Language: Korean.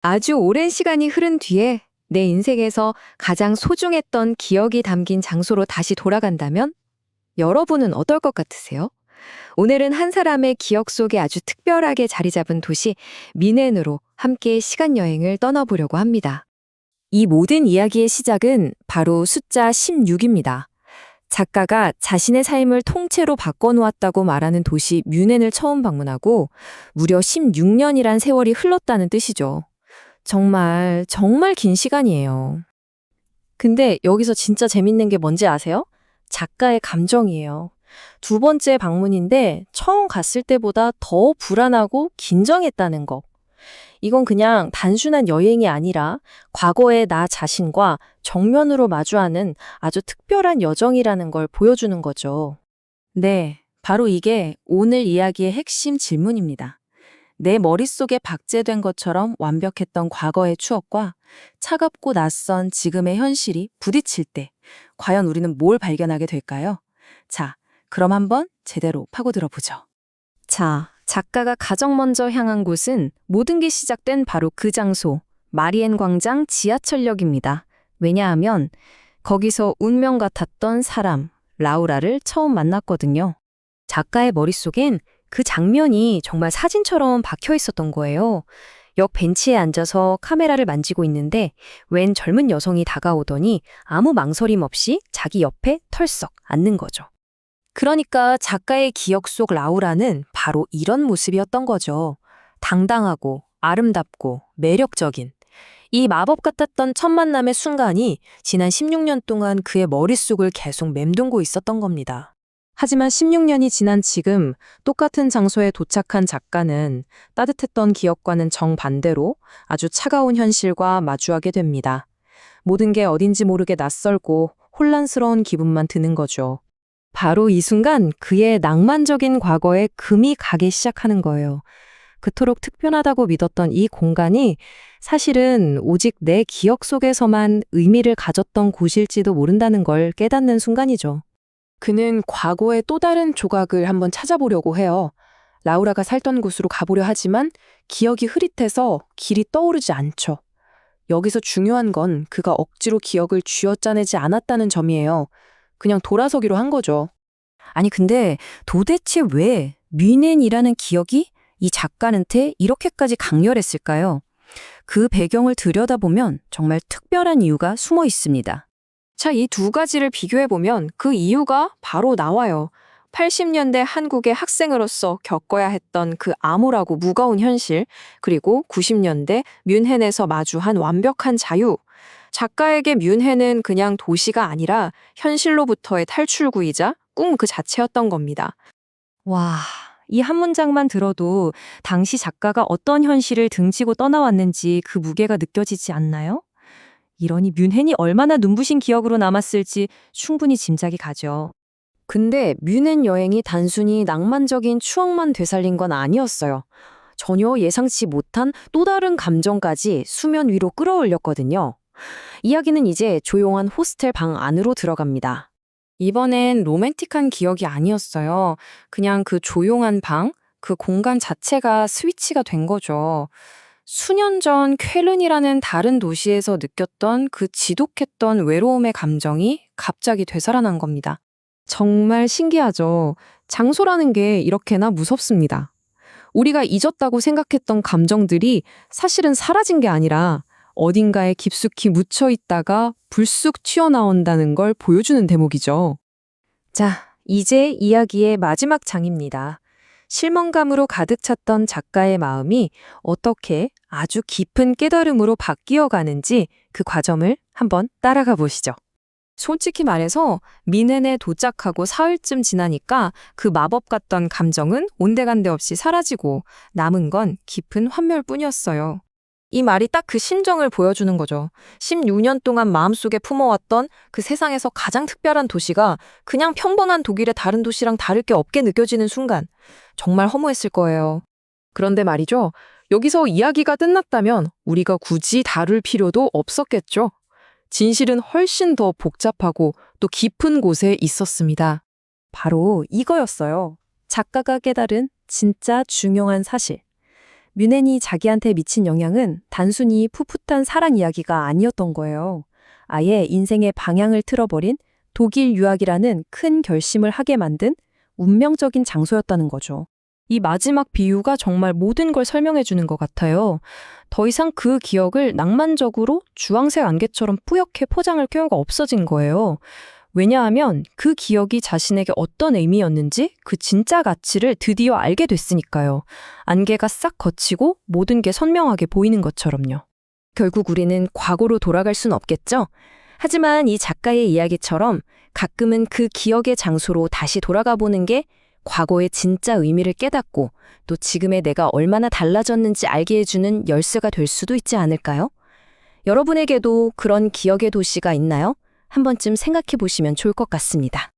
아주 오랜 시간이 흐른 뒤에 내 인생에서 가장 소중했던 기억이 담긴 장소로 다시 돌아간다면 여러분은 어떨 것 같으세요? 오늘은 한 사람의 기억 속에 아주 특별하게 자리 잡은 도시 미넨으로 함께 시간 여행을 떠나보려고 합니다. 이 모든 이야기의 시작은 바로 숫자 16입니다. 작가가 자신의 삶을 통째로 바꿔놓았다고 말하는 도시 뮌헨을 처음 방문하고 무려 16년이란 세월이 흘렀다는 뜻이죠. 정말, 정말 긴 시간이에요. 근데 여기서 진짜 재밌는 게 뭔지 아세요? 작가의 감정이에요. 두 번째 방문인데 처음 갔을 때보다 더 불안하고 긴장했다는 거. 이건 그냥 단순한 여행이 아니라 과거의 나 자신과 정면으로 마주하는 아주 특별한 여정이라는 걸 보여주는 거죠. 네, 바로 이게 오늘 이야기의 핵심 질문입니다. 내 머릿속에 박제된 것처럼 완벽했던 과거의 추억과 차갑고 낯선 지금의 현실이 부딪힐 때 과연 우리는 뭘 발견하게 될까요? 자, 그럼 한번 제대로 파고들어 보죠. 자, 작가가 가장 먼저 향한 곳은 모든 게 시작된 바로 그 장소, 마리엔 광장 지하철역입니다. 왜냐하면 거기서 운명 같았던 사람, 라우라를 처음 만났거든요. 작가의 머릿속엔 그 장면이 정말 사진처럼 박혀 있었던 거예요. 역 벤치에 앉아서 카메라를 만지고 있는데 웬 젊은 여성이 다가오더니 아무 망설임 없이 자기 옆에 털썩 앉는 거죠. 그러니까 작가의 기억 속 라우라는 바로 이런 모습이었던 거죠. 당당하고 아름답고 매력적인. 이 마법 같았던 첫 만남의 순간이 지난 16년 동안 그의 머릿속을 계속 맴돌고 있었던 겁니다. 하지만 16년이 지난 지금 똑같은 장소에 도착한 작가는 따뜻했던 기억과는 정반대로 아주 차가운 현실과 마주하게 됩니다. 모든 게 어딘지 모르게 낯설고 혼란스러운 기분만 드는 거죠. 바로 이 순간 그의 낭만적인 과거에 금이 가기 시작하는 거예요. 그토록 특별하다고 믿었던 이 공간이 사실은 오직 내 기억 속에서만 의미를 가졌던 곳일지도 모른다는 걸 깨닫는 순간이죠. 그는 과거의 또 다른 조각을 한번 찾아보려고 해요. 라우라가 살던 곳으로 가보려 하지만 기억이 흐릿해서 길이 떠오르지 않죠. 여기서 중요한 건 그가 억지로 기억을 쥐어짜내지 않았다는 점이에요. 그냥 돌아서기로 한 거죠. 아니 근데 도대체 왜 뮌헨이라는 기억이 이 작가한테 이렇게까지 강렬했을까요? 그 배경을 들여다보면 정말 특별한 이유가 숨어 있습니다. 자, 이 두 가지를 비교해보면 그 이유가 바로 나와요. 80년대 한국의 학생으로서 겪어야 했던 그 암울하고 무거운 현실, 그리고 90년대 뮌헨에서 마주한 완벽한 자유. 작가에게 뮌헨은 그냥 도시가 아니라 현실로부터의 탈출구이자 꿈 그 자체였던 겁니다. 와, 이 한 문장만 들어도 당시 작가가 어떤 현실을 등지고 떠나왔는지 그 무게가 느껴지지 않나요? 이러니 뮌헨이 얼마나 눈부신 기억으로 남았을지 충분히 짐작이 가죠. 근데 뮌헨 여행이 단순히 낭만적인 추억만 되살린 건 아니었어요. 전혀 예상치 못한 또 다른 감정까지 수면 위로 끌어올렸거든요. 이야기는 이제 조용한 호스텔 방 안으로 들어갑니다. 이번엔 로맨틱한 기억이 아니었어요. 그냥 그 조용한 방, 그 공간 자체가 스위치가 된 거죠. 수년 전 쾰른이라는 다른 도시에서 느꼈던 그 지독했던 외로움의 감정이 갑자기 되살아난 겁니다. 정말 신기하죠. 장소라는 게 이렇게나 무섭습니다. 우리가 잊었다고 생각했던 감정들이 사실은 사라진 게 아니라 어딘가에 깊숙이 묻혀 있다가 불쑥 튀어나온다는 걸 보여주는 대목이죠. 자, 이제 이야기의 마지막 장입니다. 실망감으로 가득 찼던 작가의 마음이 어떻게 아주 깊은 깨달음으로 바뀌어 가는지 그 과정을 한번 따라가 보시죠. 솔직히 말해서 미넨에 도착하고 사흘쯤 지나니까 그 마법 같던 감정은 온데간데 없이 사라지고 남은 건 깊은 환멸뿐이었어요. 이 말이 딱 그 심정을 보여주는 거죠. 16년 동안 마음속에 품어왔던 그 세상에서 가장 특별한 도시가 그냥 평범한 독일의 다른 도시랑 다를 게 없게 느껴지는 순간 정말 허무했을 거예요. 그런데 말이죠. 여기서 이야기가 끝났다면 우리가 굳이 다룰 필요도 없었겠죠. 진실은 훨씬 더 복잡하고 또 깊은 곳에 있었습니다. 바로 이거였어요. 작가가 깨달은 진짜 중요한 사실. 뮌헨이 자기한테 미친 영향은 단순히 풋풋한 사랑 이야기가 아니었던 거예요. 아예 인생의 방향을 틀어버린 독일 유학이라는 큰 결심을 하게 만든 운명적인 장소였다는 거죠. 이 마지막 비유가 정말 모든 걸 설명해 주는 것 같아요. 더 이상 그 기억을 낭만적으로 주황색 안개처럼 뿌옇게 포장할 필요가 없어진 거예요. 왜냐하면 그 기억이 자신에게 어떤 의미였는지 그 진짜 가치를 드디어 알게 됐으니까요. 안개가 싹 걷히고 모든 게 선명하게 보이는 것처럼요. 결국 우리는 과거로 돌아갈 순 없겠죠? 하지만 이 작가의 이야기처럼 가끔은 그 기억의 장소로 다시 돌아가 보는 게 과거의 진짜 의미를 깨닫고 또 지금의 내가 얼마나 달라졌는지 알게 해주는 열쇠가 될 수도 있지 않을까요? 여러분에게도 그런 기억의 도시가 있나요? 한 번쯤 생각해 보시면 좋을 것 같습니다.